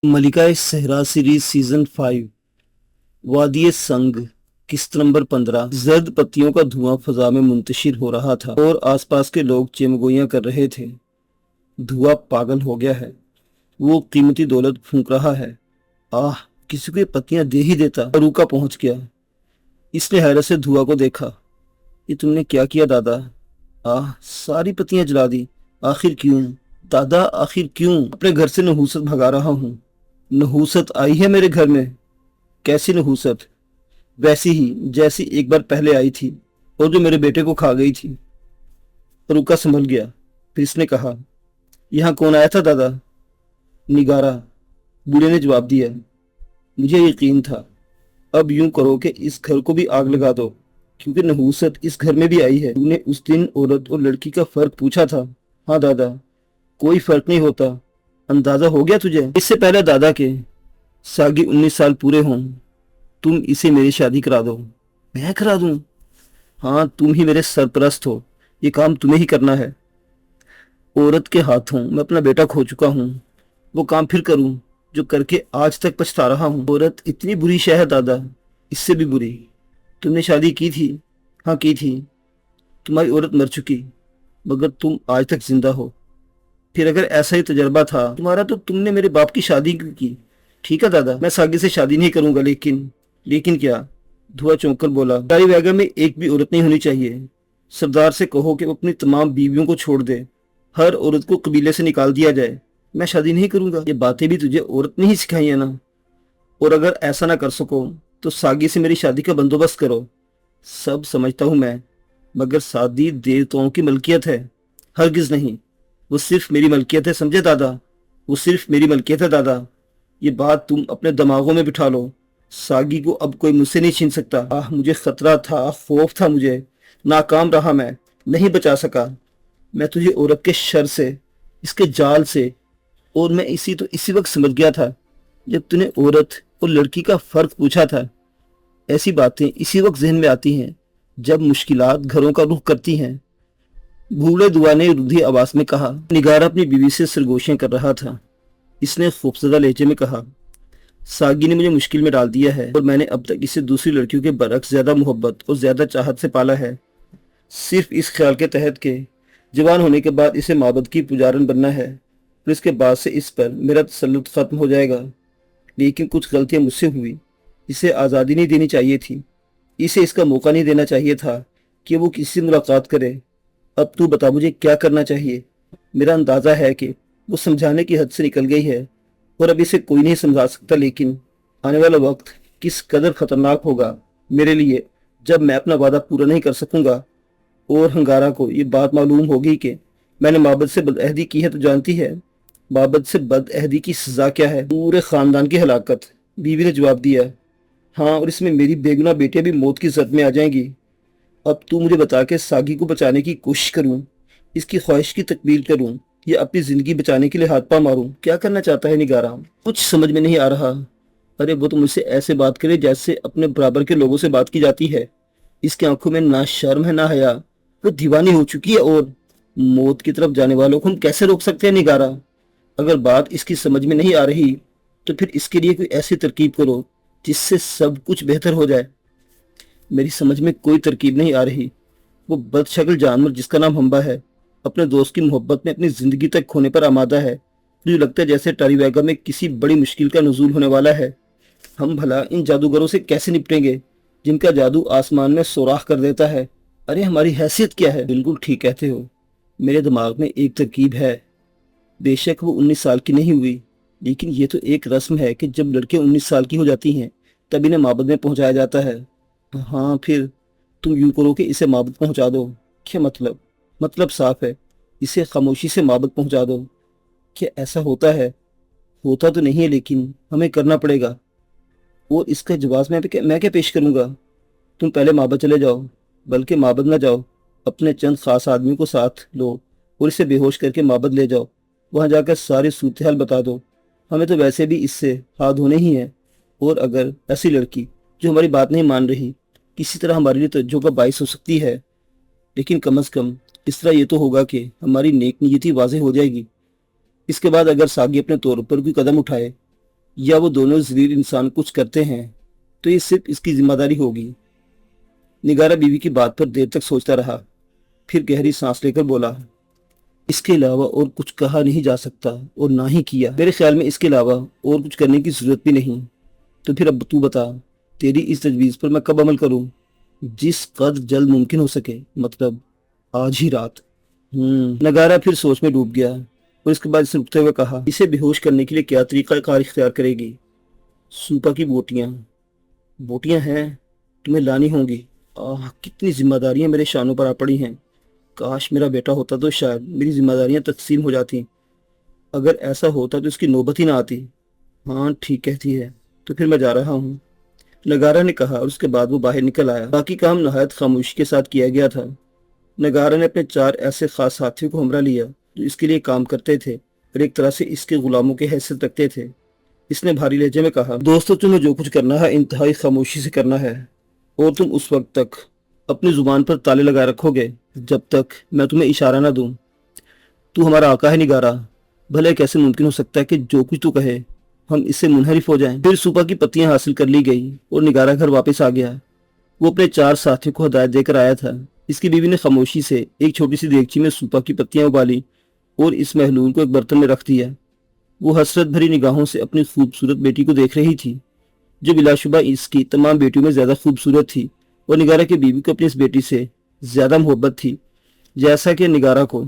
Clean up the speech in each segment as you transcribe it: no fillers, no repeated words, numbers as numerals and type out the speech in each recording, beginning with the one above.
मलिका सहरा series season 5 वादी संग किस्त नंबर 15। जर्द पत्तियों का धुआं फजा में मुंतशिर हो रहा था और आसपास के लोग चेमगोइयां कर रहे थे। धुआं पागल हो गया है, वो कीमती दौलत फूंक रहा है। आह, किसी को ये पत्तियां दे ही देता। रूका पहुंच गया। इसने हैरत से धुआं को देखा। ये तुमने क्या किया दादा? आह, सारी पत्तियां जला दी। आखिर क्यों दादा, आखिर क्यों? अपने घर से नहूसत भगा रहा हूँ। नहूसत आई है मेरे घर में? कैसी नहूसत? वैसी ही जैसी एक बार पहले आई थी और जो मेरे बेटे को खा गई थी। रुका संभल गया। फिर इसने कहा, यहाँ कौन आया था दादा? निगारा, बूढ़े ने जवाब दिया। मुझे यकीन था। अब यूं करो कि इस घर को भी आग लगा दो, क्योंकि नहूसत इस घर में भी आई है। तूने उस दिन औरत और लड़की का फर्क पूछा था? हाँ दादा, कोई फर्क नहीं होता। अंदाजा हो गया तुझे? इससे पहले दादा के सागी 19 साल पूरे हों, तुम इसे मेरी शादी करा दो। मैं करा दूं? हाँ, तुम ही मेरे सरपरस्त हो, ये काम तुम्हें ही करना है। औरत के हाथों मैं अपना बेटा खो चुका हूँ, वो काम फिर करूं जो करके आज तक पछता रहा हूँ। औरत इतनी बुरी शय है दादा, इससे भी बुरी। तुमने शादी की थी? हाँ की थी। तुम्हारी औरत मर चुकी, मगर तुम आज तक जिंदा हो। फिर अगर ऐसा ही तजर्बा था तुम्हारा तो तुमने मेरे बाप की शादी क्यों की? ठीक है दादा, मैं सागी से शादी नहीं करूंगा, लेकिन क्या? धुआं चौंक कर बोला, दारी वैगन में एक भी औरत नहीं होनी चाहिए। सरदार से कहो कि वो अपनी तमाम बीवियों को छोड़ दे, हर औरत को कबीले से निकाल दिया जाए। मैं शादी नहीं करूंगा। ये बातें भी तुझे औरत ने ही सिखाई है ना? और अगर ऐसा ना कर सको तो सागी से मेरी शादी का बंदोबस्त करो। सब समझता हूं मैं, मगर शादी देवताओं की मलकियत है, हरगिज नहीं। वो सिर्फ मेरी मलकियत है, समझे दादा? वो सिर्फ मेरी मलकियत है दादा। ये बात तुम अपने दिमागों में बिठा लो। सागी को अब कोई मुझसे नहीं छीन सकता। आह, मुझे खतरा था, खौफ था मुझे। नाकाम रहा मैं, नहीं बचा सका। मैं तुझे औरत के शर से, इसके जाल से, और मैं इसी वक्त समझ गया था जब तूने औरत और लड़की का फर्क पूछा था। ऐसी बातें इसी वक्त जहन में आती हैं जब मुश्किलात घरों का रुख करती हैं। बूढ़े दुआ ने रुधी आवाज में कहा। निगारा अपनी बीवी से सरगोशियां कर रहा था। इसने खूबसूरत लहजे में कहा, सागी ने मुझे मुश्किल में डाल दिया है और मैंने अब तक इसे दूसरी लड़कियों के बरक्स ज्यादा मोहब्बत और ज्यादा चाहत से पाला है, सिर्फ इस ख्याल के तहत के जवान होने के बाद इसे माबद की पुजारन बनना है और इसके बाद से इस पर मेरा तसल्लुत खत्म हो जाएगा। लेकिन कुछ गलतियां मुझसे हुई। इसे आज़ादी नहीं देनी चाहिए थी, इसे इसका मौका नहीं देना चाहिए था कि वो किसी से मुलाकात करे। अब तू बता मुझे क्या करना चाहिए? मेरा अंदाजा है कि वो समझाने की हद से निकल गई है और अब इसे कोई नहीं समझा सकता। लेकिन आने वाला वक्त किस कदर खतरनाक होगा मेरे लिए जब मैं अपना वादा पूरा नहीं कर सकूंगा और हंगारा को ये बात मालूम होगी कि मैंने माबद से बदअहदी की है। तो जानती है माबद से बदअहदी की सजा क्या है? पूरे खानदान की हलाकत। बीवी ने जवाब दिया। हाँ, और इसमें मेरी बेगुनाह बेटियां भी मौत की जद में आ जाएंगी। अब तू मुझे बता के सागी को बचाने की कोशिश करूं, इसकी ख्वाहिश की तकमील करूं, या अपनी जिंदगी बचाने के लिए हाथ पा मारूं? क्या करना चाहता है निगारा? कुछ समझ में नहीं आ रहा। अरे वो तो मुझसे ऐसे बात करे जैसे अपने बराबर के लोगों से बात की जाती है। इसकी आंखों में ना शर्म है ना हया। वो दीवानी हो चुकी है और मौत की तरफ जाने वालों को हम कैसे रोक सकते हैं निगारा? अगर बात इसकी समझ में नहीं आ रही तो फिर इसके लिए कोई ऐसी तरकीब करो जिससे सब कुछ बेहतर हो जाए। मेरी समझ में कोई तरकीब नहीं आ रही। वो बदशक्ल जानवर जिसका नाम हम्बा है अपने दोस्त की मोहब्बत में अपनी जिंदगी तक खोने पर आमादा है। मुझे लगता है जैसे टारीवैगा में किसी बड़ी मुश्किल का नुज़ूल होने वाला है। हम भला इन जादूगरों से कैसे निपटेंगे जिनका जादू आसमान में सोराख कर देता है? अरे हमारी हैसियत क्या है? बिल्कुल ठीक कहते हो, मेरे दिमाग में एक तरकीब है। बेशक वो 19 साल की नहीं हुई, लेकिन ये तो एक रस्म है कि जब लड़के 19 साल की हो जाती हैं तब इन्हें माबद में पहुंचाया जाता है। हाँ, फिर तुम यूं करो कि इसे माबद पहुंचा दो। क्या मतलब? मतलब साफ है, इसे खामोशी से माबद पहुंचा दो। क्या ऐसा होता है? होता तो नहीं है, लेकिन हमें करना पड़ेगा। और इसका जवाब मैं क्या पेश करूंगा? तुम पहले माबद चले जाओ, बल्कि माबद ना जाओ, अपने चंद खास आदमियों को साथ लो और इसे बेहोश करके माबद ले जाओ। वहां जाकर सारी सूरत हाल बता दो। हमें तो वैसे भी इससे हाथ धोने ही है, और अगर ऐसी लड़की जो हमारी बात नहीं मान रही किसी तरह हमारे लिए तवज्जो का बाइस हो सकती है, लेकिन कम अज कम इस तरह ये तो होगा कि हमारी नेक नीयती वाज़ेह हो जाएगी। इसके बाद अगर सागी अपने तौर पर कोई कदम उठाए یا وہ دونوں ذلیل انسان کچھ کرتے ہیں تو یہ صرف اس کی ذمہ داری ہوگی۔ نگارہ بیوی کی بات پر دیر تک سوچتا رہا، پھر گہری سانس لے کر بولا، اس کے علاوہ اور کچھ کہا نہیں جا سکتا اور نہ ہی کیا۔ میرے خیال میں اس کے علاوہ اور کچھ کرنے کی ضرورت بھی نہیں۔ تو پھر اب تو بتا، تیری اس تجویز پر میں کب عمل کروں؟ جس قدر جلد ممکن ہو سکے، مطلب آج ہی رات۔ نگارہ پھر سوچ میں ڈوب گیا اور اس کے بعد اسے رکتے ہوئے کہا، اسے بے ہوش کرنے کے لیے کیا طریقہ کار اختیار کرے گی؟ سوپا کی بوٹیاں ہیں، تمہیں لانی ہوں گی۔ کتنی ذمہ داریاں میرے شانوں پر آ پڑی ہیں۔ کاش میرا بیٹا ہوتا تو شاید میری ذمہ داریاں تقسیم ہو جاتی۔ اگر ایسا ہوتا تو اس کی نوبت ہی نہ آتی۔ ہاں ٹھیک کہتی ہے، تو پھر میں جا رہا ہوں، نگارہ نے کہا، اور اس کے بعد وہ باہر نکل آیا۔ باقی کام نہایت خاموشی کے ساتھ کیا گیا تھا۔ نگارہ نے اپنے 4 ایسے خاص ساتھیوں کو ہمراہ لیا جو اس کے لیے کام کرتے تھے اور ایک طرح سے اس کے غلاموں کی حیثیت رکھتے تھے۔ اس نے بھاری لہجے میں کہا، دوستو، تمہیں جو کچھ کرنا ہے انتہائی خاموشی سے کرنا ہے، اور تم اس وقت تک اپنی زبان پر تالے لگا رکھو گے جب تک میں تمہیں اشارہ نہ دوں۔ تو ہمارا آقا ہے نگارہ، بھلے کیسے ممکن ہو سکتا ہے کہ جو کچھ تو کہے ہم اس سے منحرف ہو جائیں۔ پھر سوپا کی پتیاں حاصل کر لی گئی اور نگارہ گھر واپس آ گیا۔ وہ اپنے 4 ساتھیوں کو ہدایت دے کر آیا تھا۔ اس کی بیوی نے خاموشی سے ایک چھوٹی سی دیگچی میں سوپا کی پتیاں ابالی اور اس محلول کو ایک برتن میں رکھ دیا۔ وہ حسرت بھری نگاہوں سے اپنی خوبصورت بیٹی کو دیکھ رہی تھی، جو بلا شبہ اس کی تمام بیٹیوں میں زیادہ خوبصورت تھی، اور نگارہ کی بیوی کو اپنی اس بیٹی سے زیادہ محبت تھی جیسا کہ نگارہ کو۔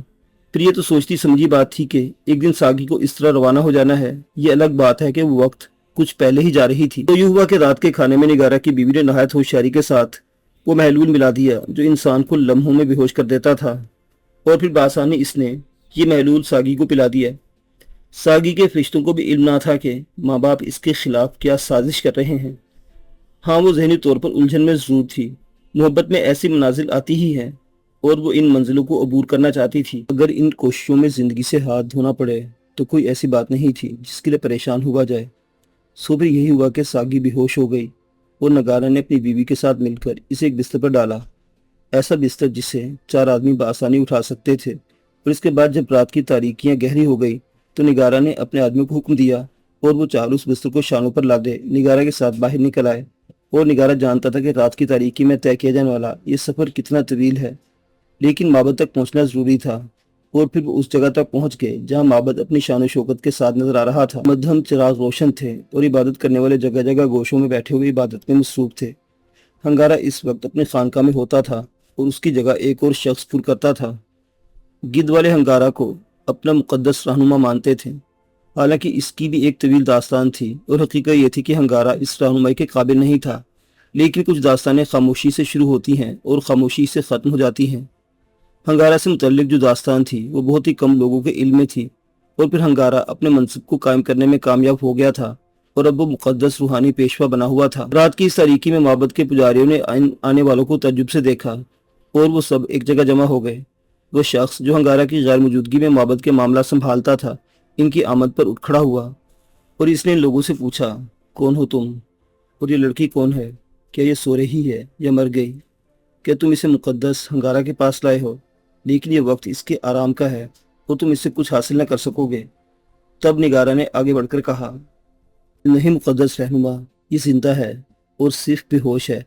پھر یہ تو سوچتی سمجھی بات تھی کہ ایک دن ساگی کو اس طرح روانہ ہو جانا ہے۔ یہ الگ بات ہے کہ وہ وقت کچھ پہلے ہی جا رہی تھی۔ تو یہ ہوا کہ رات کے کھانے میں نگارہ کی بیوی نے نہایت ہوشیاری کے ساتھ وہ محلول ملا دیا جو انسان کو لمحوں میں بے ہوش کر دیتا تھا، اور پھر بآسانی اس نے یہ محلول ساگی کو پلا دیا۔ ساگی کے فرشتوں کو بھی علم نہ تھا کہ ماں باپ اس کے خلاف کیا سازش کر رہے ہیں۔ ہاں، وہ ذہنی طور پر الجھن میں ضرور تھی۔ محبت میں ایسی منازل آتی ہی ہیں، اور وہ ان منزلوں کو عبور کرنا چاہتی تھی۔ اگر ان کوششوں میں زندگی سے ہاتھ دھونا پڑے تو کوئی ایسی بات نہیں تھی جس کے لیے پریشان ہوا جائے۔ سو پھر یہی ہوا کہ ساگی بے ہوش ہو گئی اور نگارہ نے اپنی بیوی کے ساتھ مل کر اسے ایک بستر پر ڈالا، ایسا بستر جسے 4 آدمی بآسانی اٹھا سکتے تھے۔ اور اس کے بعد جب رات کی تاریکیاں گہری ہو گئی تو نگارہ نے اپنے آدمیوں کو حکم دیا اور وہ 4 اس بستر کو شانوں پر لادے نگارہ کے ساتھ باہر نکل آئے۔ اور نگارہ جانتا تھا کہ رات کی تاریکی میں طے کیا جانے والا یہ سفر کتنا طویل ہے، لیکن معبد تک پہنچنا ضروری تھا۔ اور پھر وہ اس جگہ تک پہنچ گئے جہاں معبد اپنی شان و شوکت کے ساتھ نظر آ رہا تھا۔ مدھم چراغ روشن تھے اور عبادت کرنے والے جگہ جگہ گوشوں میں بیٹھے ہوئے عبادت میں مصروف تھے۔ ہنگارہ اس وقت اپنے خانقاہ میں ہوتا تھا اور اس کی جگہ ایک اور شخص پر کرتا تھا۔ گدھ والے ہنگارہ کو اپنا مقدس رہنما مانتے تھے، حالانکہ اس کی بھی ایک طویل داستان تھی، اور حقیقت یہ تھی کہ ہنگارہ اس رہنمائی کے قابل نہیں تھا۔ لیکن کچھ داستانیں خاموشی سے شروع ہوتی ہیں اور خاموشی سے ختم ہو جاتی ہیں۔ ہنگارہ سے متعلق جو داستان تھی وہ بہت ہی کم لوگوں کے علم میں تھی، اور پھر ہنگارہ اپنے منصب کو قائم کرنے میں کامیاب ہو گیا تھا اور اب وہ مقدس روحانی پیشوا بنا ہوا تھا۔ رات کی اس تاریکی میں معبد کے پجاریوں نے آنے والوں کو تعجب سے دیکھا اور وہ سب ایک جگہ جمع ہو گئے۔ وہ شخص جو ہنگارہ کی غیر موجودگی میں معبد کے معاملہ سنبھالتا تھا ان کی آمد پر اٹھ کھڑا ہوا، اور اس نے ان لوگوں سے پوچھا، کون ہو تم؟ اور یہ لڑکی کون ہے؟ کیا یہ سو رہی ہے یا مر گئی؟ کیا تم اسے مقدس ہنگارہ کے پاس لائے ہو؟ لیکن یہ وقت اس کے آرام کا ہے اور تم اس سے کچھ حاصل نہ کر سکو گے۔ تب نگارہ نے آگے بڑھ کر کہا، نہیں مقدس رہنما، یہ زندہ ہے اور صرف بے ہوش ہے۔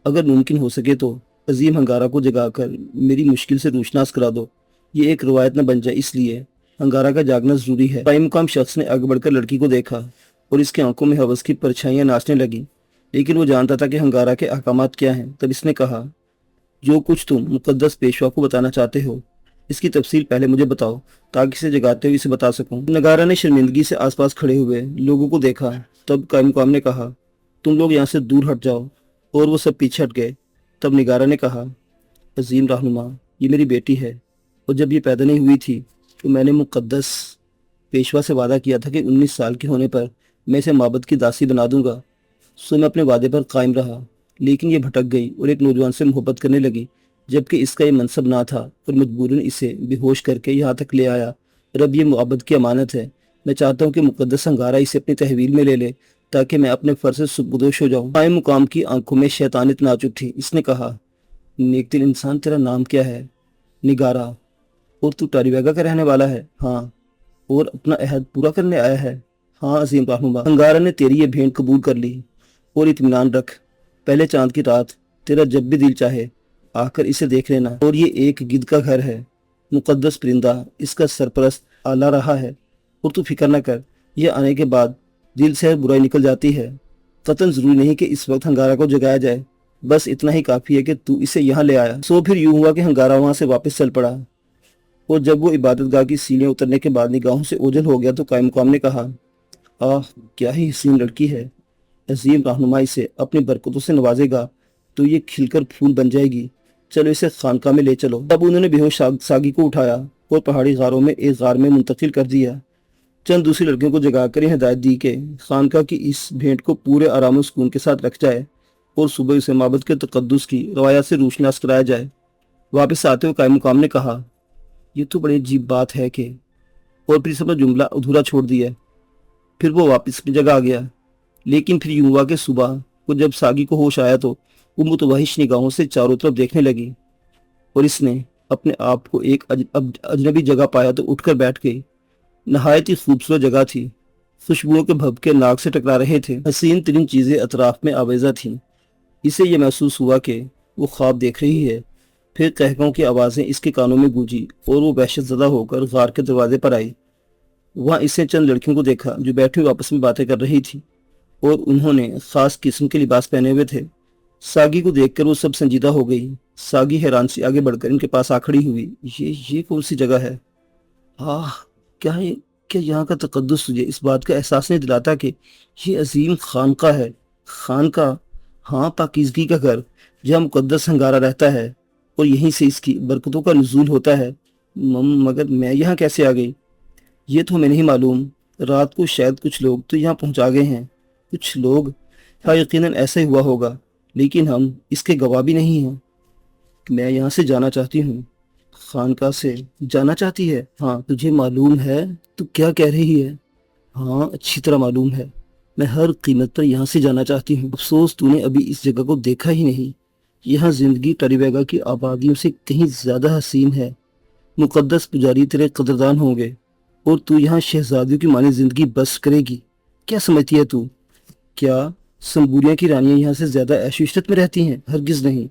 اگر ممکن ہو سکے تو عظیم ہنگارہ کو جگا کر میری مشکل سے روشناس کرا دو۔ یہ ایک روایت نہ بن جائے، اس لیے ہنگارہ کا جاگنا ضروری ہے۔ قائم مقام شخص نے آگے بڑھ کر لڑکی کو دیکھا اور اس کی آنکھوں میں ہوس کی پرچھائیاں ناچنے لگیں، لیکن وہ جانتا تھا کہ ہنگارہ کے احکامات کیا ہیں۔ تب اس نے کہا، جو کچھ تم مقدس پیشوا کو بتانا چاہتے ہو اس کی تفصیل پہلے مجھے بتاؤ تاکہ اسے جگاتے ہوئے اسے بتا سکوں۔ نگارہ نے شرمندگی سے آس پاس کھڑے ہوئے لوگوں کو دیکھا۔ تب قائم مقام نے کہا، تم لوگ یہاں سے دور ہٹ جاؤ، اور وہ سب پیچھے ہٹ گئے۔ تب نگارہ نے کہا، عظیم رہنما، یہ میری بیٹی ہے، اور جب یہ پیدا نہیں ہوئی تھی تو میں نے مقدس پیشوا سے وعدہ کیا تھا کہ 19 سال کے ہونے پر میں اسے معبد کی داسی بنا دوں گا۔ سو میں اپنے وعدے پر قائم رہا، لیکن یہ بھٹک گئی اور ایک نوجوان سے محبت کرنے لگی، جبکہ اس کا یہ منصب نہ تھا، اور مجبوراً اسے بے ہوش کر کے یہاں تک لے آیا۔ رب، یہ معبد کی امانت ہے، میں چاہتا ہوں کہ مقدس ہنگارہ اسے اپنی تحویل میں لے لے تاکہ میں اپنے فرض سے سبکدوش ہو جاؤں۔ قائم مقام کی آنکھوں میں شیطانیت ناچ اٹھی۔ اس نے کہا، نیک دل انسان، تیرا نام کیا ہے؟ نگارہ۔ اور تو ٹاریویگا کا رہنے والا ہے؟ ہاں۔ اور اپنا عہد پورا کرنے آیا ہے؟ हाँ अजीम रहनुमा, अंगारा ने तेरी ये भेंट कबूल कर ली और इत्मीनान रख, पहले चांद की रात तेरा जब भी दिल चाहे आकर इसे देख लेना। और ये एक गिद्ध का घर है, मुकद्दस परिंदा इसका सरपरस्त आला रहा है। और तू फिक्र न कर, ये आने के बाद दिल से हर बुराई निकल जाती है। कतन जरूरी नहीं कि इस वक्त हंगारा को जगाया जाए, बस इतना ही काफी है कि तू इसे यहाँ ले आया। सो फिर यूं हुआ कि हंगारा वहां से वापस चल पड़ा। और जब वो इबादतगाह की सीढ़ियां उतरने के बाद निगाहों से ओझल हो गया तो कायम मुकाम ने कहा, आह क्या ही हसीन लड़की है। अजीम रहनुमा इसे अपनी बरकतों से नवाजेगा तो ये खिलकर फूल बन जाएगी। चलो इसे खानकाह में ले चलो। तब उन्होंने बेहोश सागी को उठाया और पहाड़ी गारों में एक गार में मुंतकिल कर दिया। चंद दूसरी लड़कियों को जगाकर हिदायत दी कि खानकाह की इस भेंट को पूरे आराम और सुकून के साथ रख जाए और सुबह उसे माबद के तकद्दुस की रवायत से रोशनास कराया जाए। वापस आते हुए कायम मुकाम ने कहा, ये तो बड़ी अजीब बात है कि, और फिर अपना जुमला अधूरा छोड़ दिया। फिर वो वापस अपनी जगह आ गया। लेकिन फिर यूं हुआ कि सुबह को जब सागी को होश आया तो वो मुतवहिश निगाहों से चारों तरफ देखने लगी और इसने अपने आप को एक अजनबी जगह पाया तो उठकर बैठ गई। नहायत ही खूबसूरत जगह थी, खुशबुओं के भभके नाक से टकरा रहे थे, हसीन तरीन चीजें अतराफ में आवेजा थीं। इसे यह महसूस हुआ कि वो ख्वाब देख रही है। फिर कहकों की आवाज़ें इसके कानों में गूंजी और वो वहशत ज़दा होकर गार के दरवाजे पर आई। वहाँ इसने चंद लड़कियों को देखा जो बैठी हुई आपस में बातें कर रही थी और उन्होंने खास किस्म के लिबास पहने हुए थे। सागी को देखकर वो सब संजीदा हो गई। सागी हैरान सी आगे बढ़कर इनके पास आ खड़ी हुई। ये कौन सी जगह है? आह क्या यहाँ का तकद्दुस तुझे इस बात का एहसास नहीं दिलाता कि ये अजीम खानका है? खानका, हाँ, पाकीज़गी का घर जहाँ मुकद्दस हंगारा रहता है और यहीं से इसकी बरकतों का नुज़ूल होता है। मगर मैं यहाँ कैसे आ गई? ये तो हमें नहीं मालूम। रात को शायद कुछ लोग तो यहाँ पहुँचा गए हैं। कुछ लोग, हाँ यकीनन ऐसा ही हुआ होगा, लेकिन हम इसके गवाह भी नहीं हैं। मैं यहाँ से जाना चाहती हूँ। खानका से जाना चाहती है? हाँ, तुझे मालूम है तू क्या कह रही है? हाँ, अच्छी तरह मालूम है। मैं हर कीमत पर यहाँ से जाना चाहती हूँ। अफसोस तूने अभी इस जगह को देखा ही नहीं। यहाँ जिंदगी टरीबेगा की आबादियों से कहीं ज्यादा हसीन है। मुकद्दस पुजारी तेरे कदरदान होंगे और तू यहाँ शहजादियों की माने जिंदगी बस करेगी। क्या समझती है तू? क्या संबूरिया की रानियां यहाँ से ज्यादा ऐशो इशरत में रहती हैं? हरगिज नहीं।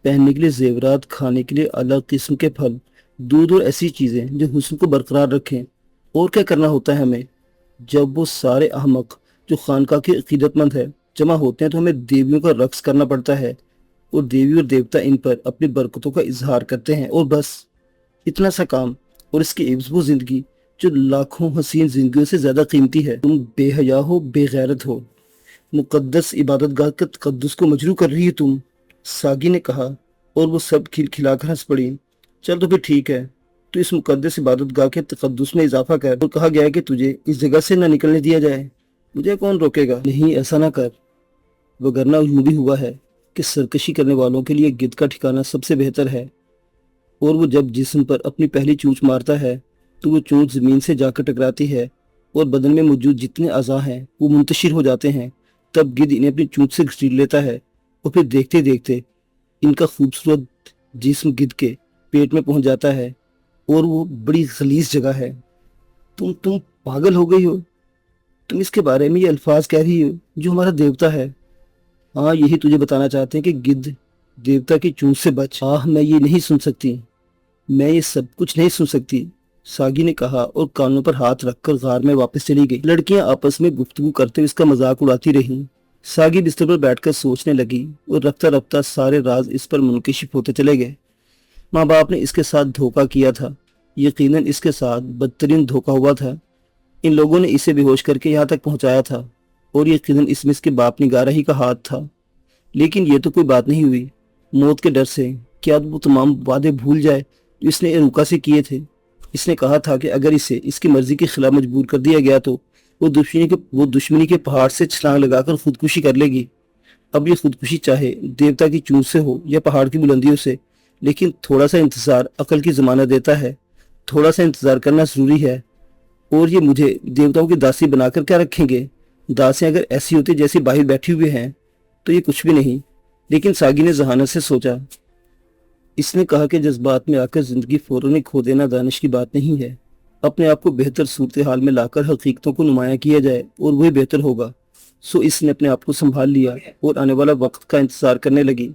पहनने के लिए जेवरात, खाने के लिए अलग किस्म के फल, दूध और ऐसी चीजें जो हुस्न को बरकरार रखें। और क्या करना होता है हमें? जब वो सारे अहमक जो खानकाह के अकीदतमंद है जमा होते हैं तो हमें देवियों का रक्स करना पड़ता है और देवी और देवता इन पर अपनी बरकतों का इजहार करते हैं। और बस इतना सा काम, और इसकी एवज वो जिंदगी जो लाखों हसीन जिंदगियों से ज्यादा कीमती है। तुम बेहया हो, बेगैरत हो, मुकद्दस इबादतगाह के तकद्दुस को मजरू कर रही है तुम, सागी ने कहा। और वो सब खिलखिलाकर हंस पड़ी। चल तो फिर ठीक है, तो इस मुकद्दस इबादतगाह के तकद्दुस में इजाफा कर। और कहा गया है कि तुझे इस जगह से न निकलने दिया जाए। मुझे कौन रोकेगा? नहीं, ऐसा ना कर, वगरना यूं भी हुआ है कि सरकशी करने वालों के लिए गिद्ध का ठिकाना सबसे बेहतर है। और वो जब जिस्म पर अपनी पहली चोंच मारता है तो वो चोंच जमीन से जाकर टकराती है और बदन में मौजूद जितने अज़ा हैं वो मुंतशिर हो जाते हैं। तब गिद्ध इन्हें अपनी चोंच से घसीट लेता है और फिर देखते देखते इनका खूबसूरत जिस्म गिद्ध के पेट में पहुंच जाता है। और वो बड़ी गलीज जगह है। तुम पागल हो गई हो? तुम इसके बारे में ये अल्फाज कह रही हो जो हमारा देवता है। हाँ, यही तुझे बताना चाहते हैं कि गिद्ध देवता की चोंच से बच। आह, मैं ये नहीं सुन सकती, मैं ये सब कुछ नहीं सुन सकती, सागी ने कहा और कानों पर हाथ रखकर गार में वापस चली गई। लड़कियां आपस में गुफ्तगू करते हुए इसका मजाक उड़ाती रहीं। सागी बिस्तर पर बैठकर सोचने लगी और रफ्ता रफ्ता सारे राज इस पर मुनकशिफ होते चले गए। माँ बाप ने इसके साथ धोखा किया था, यकीनन इसके साथ बदतरीन धोखा हुआ था। इन लोगों ने इसे बेहोश करके यहाँ तक पहुँचाया था और यकीनन इसमें इसके बाप निगाराही का हाथ था। लेकिन ये तो कोई बात नहीं हुई। मौत के डर से क्या वो तमाम वादे भूल जाए जो इसने एरुका से किए थे? इसने कहा था कि अगर इसे इसकी मर्जी के खिलाफ मजबूर कर दिया गया तो वो दुश्मनी के पहाड़ से छलांग लगाकर खुदकुशी कर लेगी। अब ये खुदकुशी चाहे देवता की चूंच से हो या पहाड़ की बुलंदियों से, लेकिन थोड़ा सा इंतजार अकल की जमानत देता है। थोड़ा सा इंतजार करना जरूरी है। और ये मुझे देवताओं की दासी बनाकर क्या रखेंगे? दासियां अगर ऐसी होती जैसी बाहर बैठी हुए हैं तो ये कुछ भी नहीं। लेकिन सागी ने जहानत से सोचा। इसने कहा कि जज्बात में आकर जिंदगी फौरन खो देना दानिश की बात नहीं है। اپنے آپ کو بہتر صورتحال میں لا کر حقیقتوں کو نمایاں کیا جائے اور وہی بہتر ہوگا۔ اس نے اپنے آپ کو سنبھال لیا اور آنے والا وقت کا انتظار کرنے لگی۔